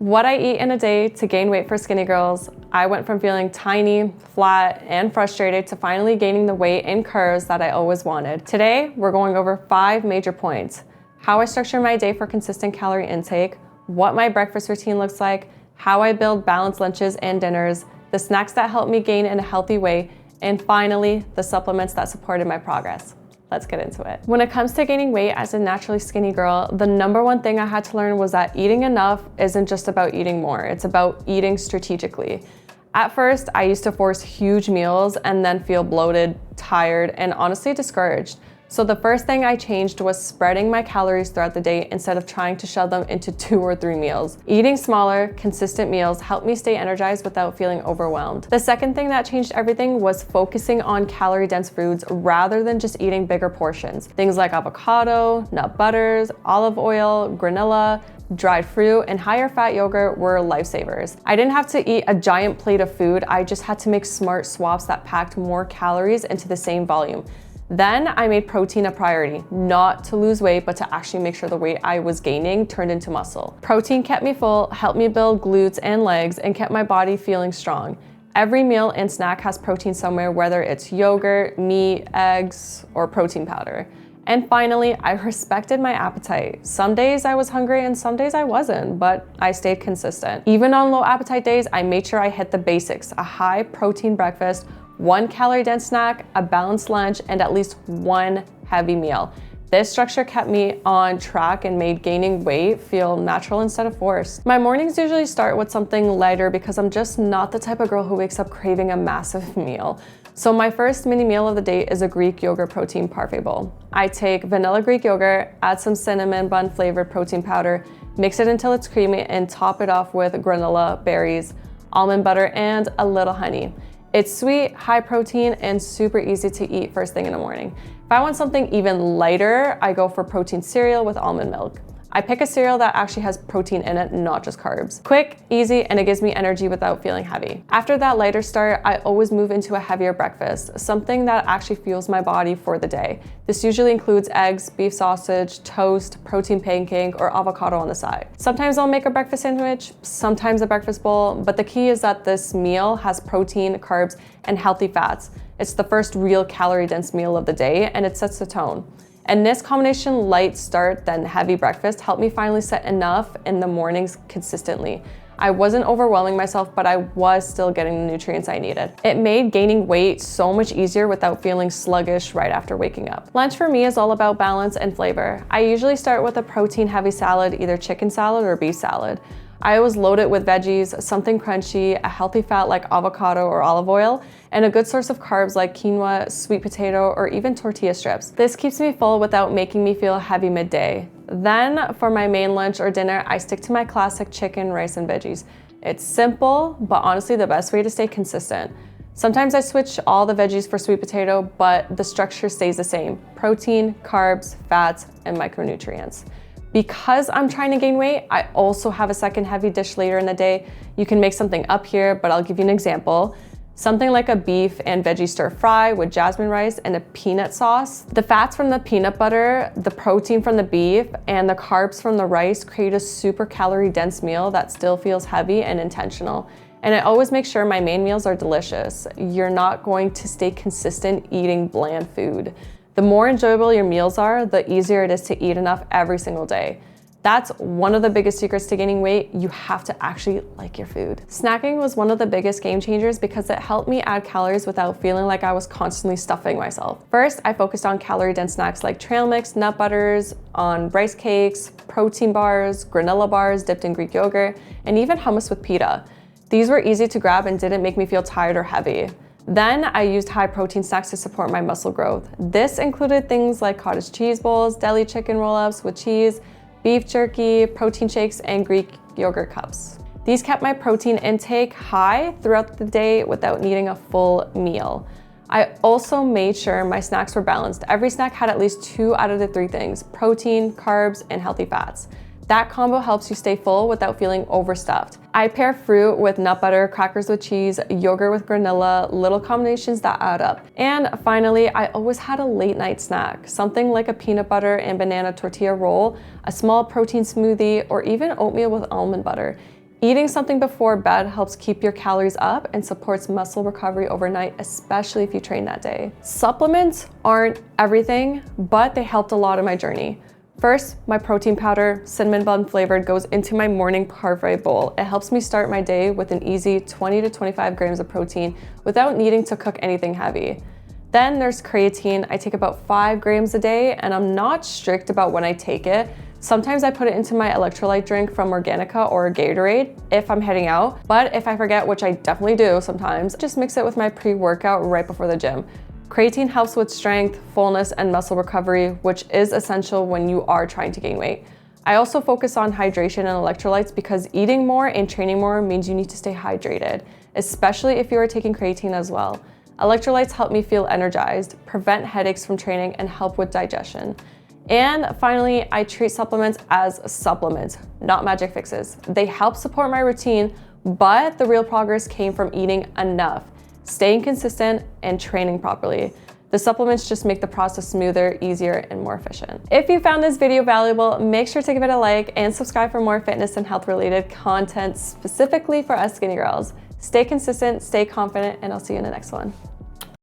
What I eat in a day to gain weight for skinny girls. I went from feeling tiny, flat, and frustrated to finally gaining the weight and curves that I always wanted. Today, we're going over 5 major points: how I structure my day for consistent calorie intake, what my breakfast routine looks like, how I build balanced lunches and dinners, the snacks that help me gain in a healthy way, and finally, the supplements that supported my progress. Let's get into it. When it comes to gaining weight as a naturally skinny girl, the number one thing I had to learn was that eating enough isn't just about eating more, it's about eating strategically. At first, I used to force huge meals and then feel bloated, tired, and honestly discouraged. So the first thing I changed was spreading my calories throughout the day instead of trying to shove them into 2 or 3 meals. Eating smaller, consistent meals helped me stay energized without feeling overwhelmed. The second thing that changed everything was focusing on calorie-dense foods rather than just eating bigger portions. Things like avocado, nut butters, olive oil, granola, dried fruit, and higher fat yogurt were lifesavers. I didn't have to eat a giant plate of food, I just had to make smart swaps that packed more calories into the same volume. Then I made protein a priority, not to lose weight, but to actually make sure the weight I was gaining turned into muscle. Protein kept me full, helped me build glutes and legs, and kept my body feeling strong. Every meal and snack has protein somewhere, whether it's yogurt, meat, eggs, or protein powder. And finally, I respected my appetite. Some days I was hungry and some days I wasn't, but I stayed consistent. Even on low appetite days, I made sure I hit the basics: a high protein breakfast, 1 calorie-dense snack, a balanced lunch, and at least 1 heavy meal. This structure kept me on track and made gaining weight feel natural instead of forced. My mornings usually start with something lighter because I'm just not the type of girl who wakes up craving a massive meal. So my first mini meal of the day is a Greek yogurt protein parfait bowl. I take vanilla Greek yogurt, add some cinnamon bun flavored protein powder, mix it until it's creamy, and top it off with granola, berries, almond butter, and a little honey. It's sweet, high protein, and super easy to eat first thing in the morning. If I want something even lighter, I go for protein cereal with almond milk. I pick a cereal that actually has protein in it, not just carbs. Quick, easy, and it gives me energy without feeling heavy. After that lighter start, I always move into a heavier breakfast, something that actually fuels my body for the day. This usually includes eggs, beef sausage, toast, protein pancake, or avocado on the side. Sometimes I'll make a breakfast sandwich, sometimes a breakfast bowl, but the key is that this meal has protein, carbs, and healthy fats. It's the first real calorie-dense meal of the day, and it sets the tone. And this combination, light start then heavy breakfast, helped me finally set enough in the mornings consistently. I wasn't overwhelming myself, but I was still getting the nutrients I needed. It made gaining weight so much easier without feeling sluggish right after waking up. Lunch for me is all about balance and flavor. I usually start with a protein-heavy salad, either chicken salad or beef salad. I always load it with veggies, something crunchy, a healthy fat like avocado or olive oil, and a good source of carbs like quinoa, sweet potato, or even tortilla strips. This keeps me full without making me feel heavy midday. Then for my main lunch or dinner, I stick to my classic chicken, rice, and veggies. It's simple, but honestly the best way to stay consistent. Sometimes I switch all the veggies for sweet potato, but the structure stays the same: protein, carbs, fats, and micronutrients. Because I'm trying to gain weight, I also have a second heavy dish later in the day. You can make something up here, but I'll give you an example. Something like a beef and veggie stir fry with jasmine rice and a peanut sauce. The fats from the peanut butter, the protein from the beef, and the carbs from the rice create a super calorie dense meal that still feels heavy and intentional. And I always make sure my main meals are delicious. You're not going to stay consistent eating bland food. The more enjoyable your meals are, the easier it is to eat enough every single day. That's one of the biggest secrets to gaining weight. You have to actually like your food. Snacking was one of the biggest game changers because it helped me add calories without feeling like I was constantly stuffing myself. First, I focused on calorie-dense snacks like trail mix, nut butters, on rice cakes, protein bars, granola bars dipped in Greek yogurt, and even hummus with pita. These were easy to grab and didn't make me feel tired or heavy. Then I used high protein snacks to support my muscle growth. This included things like cottage cheese bowls, deli chicken roll-ups with cheese, beef jerky, protein shakes, and Greek yogurt cups. These kept my protein intake high throughout the day without needing a full meal. I also made sure my snacks were balanced. Every snack had at least 2 out of the 3 things: protein, carbs, and healthy fats. That combo helps you stay full without feeling overstuffed. I pair fruit with nut butter, crackers with cheese, yogurt with granola, little combinations that add up. And finally, I always had a late night snack, something like a peanut butter and banana tortilla roll, a small protein smoothie, or even oatmeal with almond butter. Eating something before bed helps keep your calories up and supports muscle recovery overnight, especially if you train that day. Supplements aren't everything, but they helped a lot in my journey. First, my protein powder, cinnamon bun flavored, goes into my morning parfait bowl. It helps me start my day with an easy 20 to 25 grams of protein without needing to cook anything heavy. Then there's creatine. I take about 5 grams a day, and I'm not strict about when I take it. Sometimes I put it into my electrolyte drink from Organica or Gatorade if I'm heading out, but if I forget, which I definitely do sometimes, just mix it with my pre-workout right before the gym. Creatine helps with strength, fullness, and muscle recovery, which is essential when you are trying to gain weight. I also focus on hydration and electrolytes because eating more and training more means you need to stay hydrated, especially if you are taking creatine as well. Electrolytes help me feel energized, prevent headaches from training, and help with digestion. And finally, I treat supplements as supplements, not magic fixes. They help support my routine, but the real progress came from eating enough, staying consistent, and training properly. The supplements just make the process smoother, easier, and more efficient. If you found this video valuable, make sure to give it a like and subscribe for more fitness and health related content specifically for us skinny girls. Stay consistent, stay confident, and I'll see you in the next one.